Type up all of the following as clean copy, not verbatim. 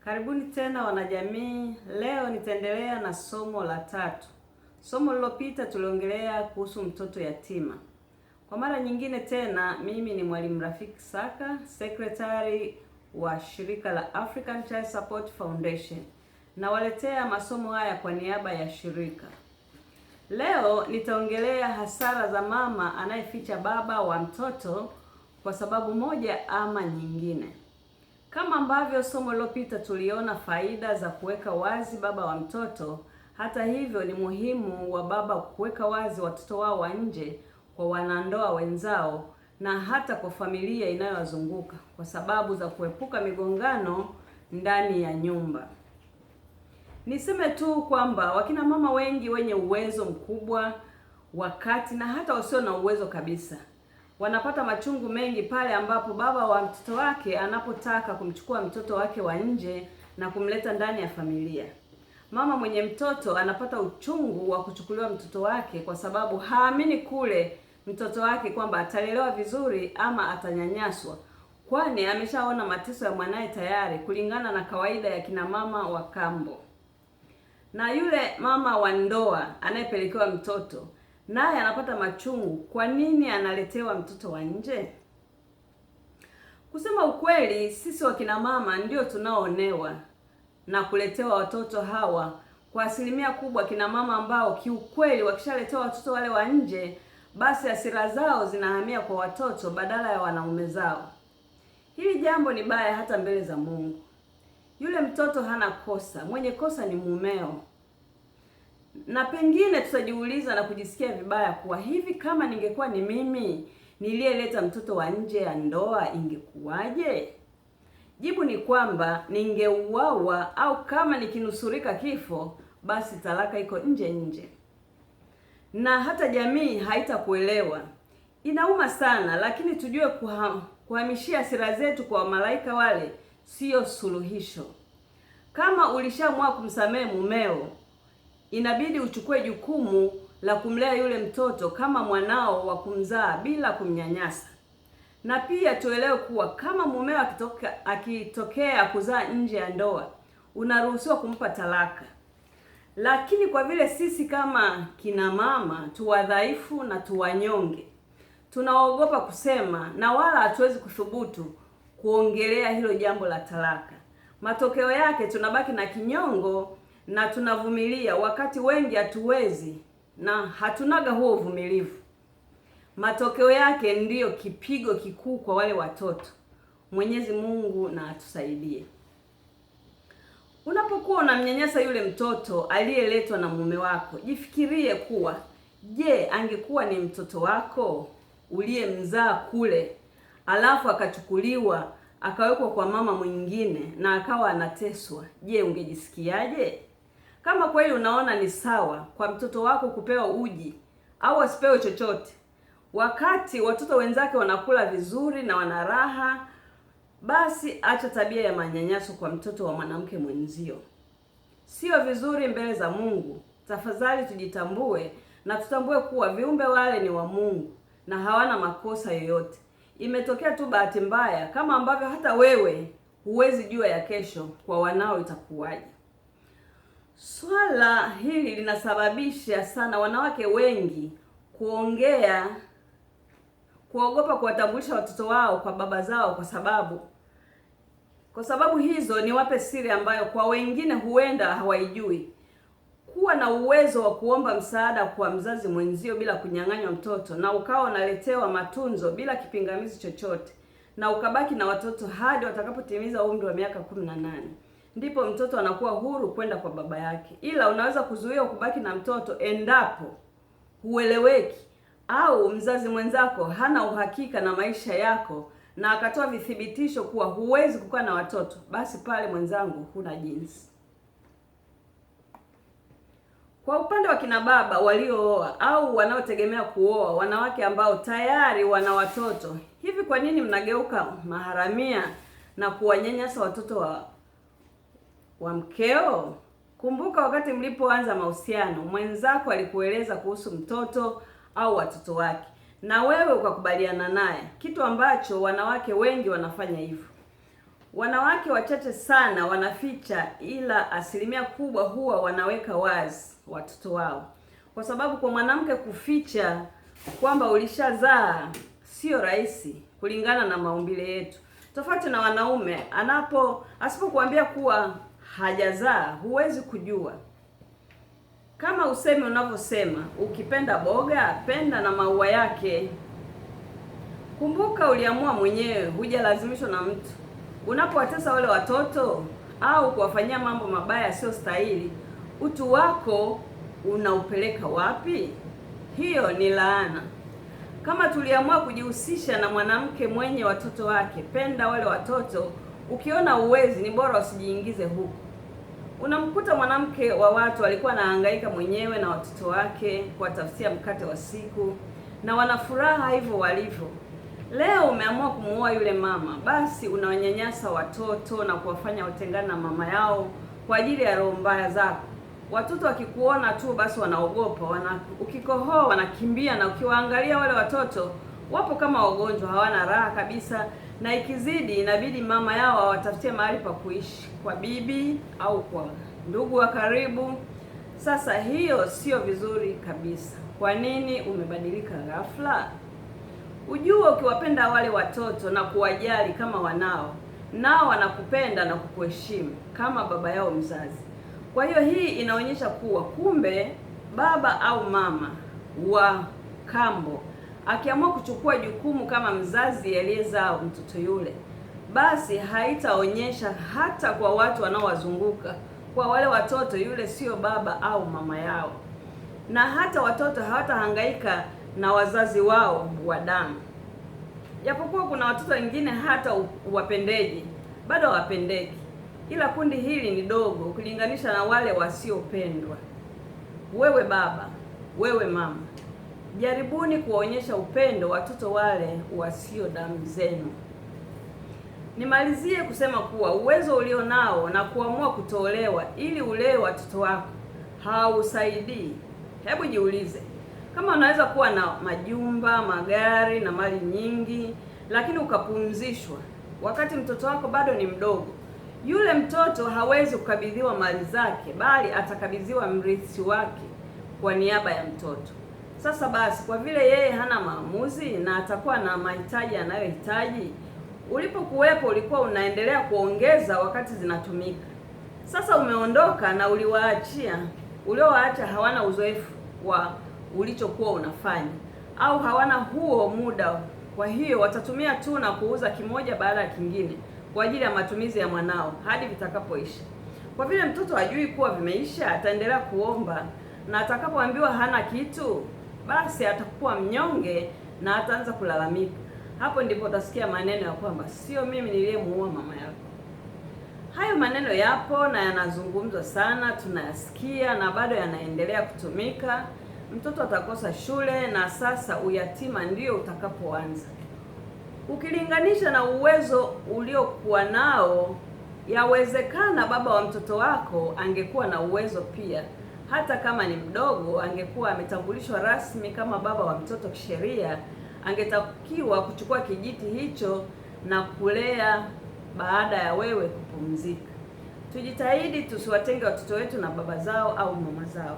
Karibuni tena wanajamii. Leo nitaendelea na somo la 3. Somo lililopita tuliongelea kuhusu mtoto yatima. Kwa mara nyingine tena, mimi ni Mwalimu Rafiki Saka, secretary wa shirika la African Child Support Foundation. Nawaletea masomo haya kwa niaba ya shirika. Leo nitaongelea hasara za mama anayeficha baba wa mtoto kwa sababu moja ama nyingine. Kama ambavyo somo lililopita tuliona faida za kuweka wazi baba wa mtoto, hata hivyo ni muhimu wa baba kuweka wazi watoto wao wa nje kwa wanandoa wenzao na hata kwa familia inayowazunguka kwa sababu za kuepuka migongano ndani ya nyumba. Niseme tu kwamba wakina mama wengi wenye uwezo mkubwa, wakati na hata wasio na uwezo kabisa wanapata machungu mengi pale ambapo baba wa mtoto wake anapotaka kumchukua mtoto wake wa nje na kumleta ndani ya familia. Mama mwenye mtoto anapata uchungu wa kuchukuliwa mtoto wake kwa sababu haamini kule mtoto wake kwamba atalelewa vizuri ama atanyanyaswa, kwani ameshaona mateso ya mwanae tayari kulingana na kawaida ya kina mama wa kambo. Na yule mama wa ndoa anayepelekewa mtoto naye anapata machungu. Kwa nini analetewa mtoto wa nje? Kusema ukweli, sisi wakina mama ndio tunaoonewa na kuletewa watoto hawa. Kwa asilimia kubwa kina mama ambao kiukweli wakishaletewa watoto wale wa nje, basi hasira zao zinahamia kwa watoto badala ya wanaume zao. Hili jambo ni baya hata mbele za Mungu. Yule mtoto hana kosa, mwenye kosa ni mumeo. Na pengine tutajiuliza na kujisikia vibaya kuwa hivi kama ningekuwa ni mimi niliyeleta mtoto wa nje ya ndoa ingekuwaje? Jibu ni kwamba ningeuawa, au kama nikinusurika kifo basi talaka iko nje na hata jamii haitakuelewa. Inauma sana, lakini tujue kuhamishia hasira zetu kwa malaika wale sio suluhisho. Kama ulishaamua kumsamehe mumeo, inabidi uchukue jukumu la kumlea yule mtoto kama mwanao wa kumzaa bila kumnyanyasa. Na pia tuelewe kuwa kama mumeo akitokea kuzaa nje ya ndoa, unaruhusiwa kumpa talaka. Lakini kwa vile sisi kama kina mama tuwadhaifu na tuwanyonge, tunaogopa kusema na wala hatuwezi kuthubutu kuongelea hilo jambo la talaka. Matokeo yake tunabaki na kinyongo na tunavumilia wakati wengi hatuwezi na hatunaga huo uvumilivu. Matokeo yake ndiyo kipigo kikuu kwa wale watoto. Mwenyezi Mungu na atusaidie. Unapokuwa unamnyanyasa yule mtoto aliyeletwa na mume wako, jifikirie kuwa, je, angekuwa ni mtoto wako uliyemzaa kule, alafu akachukuliwa akawekwa kwa mama mwingine na akawa anateswa, je, ungejisikiaje? Kama kweli unaona ni sawa kwa mtoto wako kupewa uji au asipewe chochote, wakati watoto wenzake wanakula vizuri na wana raha, basi acha tabia ya manyanyaso kwa mtoto wa mwanamke mwenzio. Sio vizuri mbele za Mungu. Tafadhali tujitambue na tutambue kuwa viumbe wale ni wa Mungu na hawana makosa yoyote. Imetokea tu bahati mbaya, kama ambavyo hata wewe huwezi jua ya kesho kwa wanao itakuwaje. Swala hili linasababisha sana wanawake wengi kuogopa kuwatambulisha watoto wao kwa baba zao kwa sababu hizo. Niwape siri ambayo kwa wengine huenda hawaijui. Kuwa na uwezo wa kuomba msaada kwa mzazi mwenzio bila kunyang'anywa mtoto, na ukawa unaletewa matunzo bila kipingamizi chochote, na ukabaki na watoto hadi watakapotimiza umri wa miaka 18, ndipo mtoto anakuwa huru kwenda kwa baba yake. Ila unaweza kuzuia kubaki na mtoto endapo hueleweki au mzazi mwenzako hana uhakika na maisha yako na akatoa vithibitisho kuwa huwezi kukaa na watoto, basi pale mwenzangu huna jinsi. Kwa upande wa kina baba waliooa au wanaotegemea kuoa wanawake ambao tayari wana watoto, hivi kwa nini mnageuka maharamia na kuwanyanyasa watoto wa mkeo? Kumbuka wakati mlipoanza mahusiano, mwenzako alikueleza kuhusu mtoto au watoto wake na wewe ukakubaliana naye, kitu ambacho wanawake wengi wanafanya hivyo. Wanawake wachache sana wanaficha, ila asilimia kubwa huwa wanaweka wazi watoto wao, kwa sababu kwa mwanamke kuficha kwamba ulishazaa sio rahisi kulingana na maumbile yetu, tofauti na wanaume. Asipokuambia kuwa hajazaa, huwezi kujua. Kama usemi unavyosema, ukipenda boga penda na maua yake. Kumbuka uliamua mwenyewe, hujalazimishwa na mtu. Unapowatesa wale watoto au kuwafanyia mambo mabaya sio stahili, utu wako unaupeleka wapi? Hiyo ni laana. Kama tuliamua kujihusisha na mwanamke mwenye watoto wake, penda wale watoto. Ukiona uwezi, ni bora usijiingize huku. Unamkuta mwanamke wa watu alikuwa anahangaika mwenyewe na watoto wake kuwatafutia mkate wa siku, na wanafuraha hivyo walivyo. Leo umeamua kumuoa yule mama, basi unawanyanyasa watoto na kuwafanya watengane na mama yao kwa ajili ya roho mbaya zako. Watoto wakikuona tu basi wanaogopa, ukikohoa wanakimbia, na ukiwaangalia wale watoto wapo kama wagonjwa, hawana raha kabisa, na ikizidi inabidi mama yao awatafutie mahali pa kuishi, kwa bibi au kwa ndugu wa karibu. Sasa hiyo sio vizuri kabisa. Kwa nini umebadilika ghafla? Ujue ukiwapenda wale watoto na kuwajali kama wanao, nao wanakupenda na kukuheshimu kama baba yao mzazi. Kwa hiyo hii inaonyesha kuwa kumbe baba au mama wa kambo akiamua kuchukua jukumu kama mzazi aliyezaa mtoto yule, basi haitaonyesha hata kwa watu wanaowazunguka kwa wale watoto yule sio baba au mama yao, na hata watoto hawatahangaika na wazazi wao wa damu. Japokuwa kuna watoto wengine hata uwapendeji bado hawapendeki, ila kundi hili ni dogo ukilinganisha na wale wasiopendwa. Wewe baba, wewe mama, jaribuni kuwaonyesha upendo watoto wale wasio damu zenu. Nimalizie kusema kuwa uwezo ulionao na kuamua kutolewa ili ulee watoto wako hausaidii. Hebu jiulize, kama unaweza kuwa na majumba, magari na mali nyingi, lakini ukapumzishwa wakati mtoto wako bado ni mdogo, yule mtoto hawezi kukabidhiwa mali zake, bali atakabidhiwa mrithi wake kwa niaba ya mtoto. Sasa basi, kwa vile yeye hana maamuzi na atakuwa na mahitaji anayohitaji, ulipokuwepo ulikuwa unaendelea kuongeza wakati zinatumika. Sasa umeondoka na uliowaacha hawana uzoefu wa ulichokuwa unafanya, au hawana huo muda. Kwa hiyo watatumia tu na kuuza kimoja baada ya kingine kwa ajili ya matumizi ya mwanao hadi vitakapoisha. Kwa vile mtoto hajui kuwa vimeisha, ataendelea kuomba, na atakapoambiwa hana kitu, basi atakuwa mnyonge na ataanza kulalamika. Hapo ndipo utasikia maneno ya kwamba sio mimi niliyemuua mama yako. Hayo maneno yapo na yanazungumzwa sana, tunayasikia na bado yanaendelea kutumika. Mtoto atakosa shule na sasa uyatima ndio utakapoanza. Ukilinganisha na uwezo uliokuwa nao, yawezekana baba wa mtoto wako angekuwa na uwezo pia. Hata kama ni mdogo, angekuwa ametambulishwa rasmi kama baba wa mtoto kisheria, angetakiwa kuchukua kijiti hicho na kulea baada ya wewe kupumzika. Tujitahidi tusiwatenge watoto wetu na baba zao au mama zao.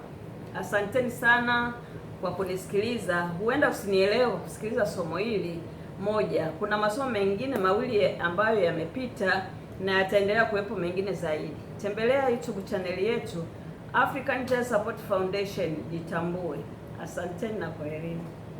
Asanteni sana kwa kunisikiliza. Huenda usinielewe kwa kusikiliza somo hili moja. Kuna masomo mengine mawili ambayo yamepita na yataendelea kuwepo mengine zaidi. Tembelea YouTube channel yetu African Child Support Foundation, jitambue. Asanteni na kwaherini.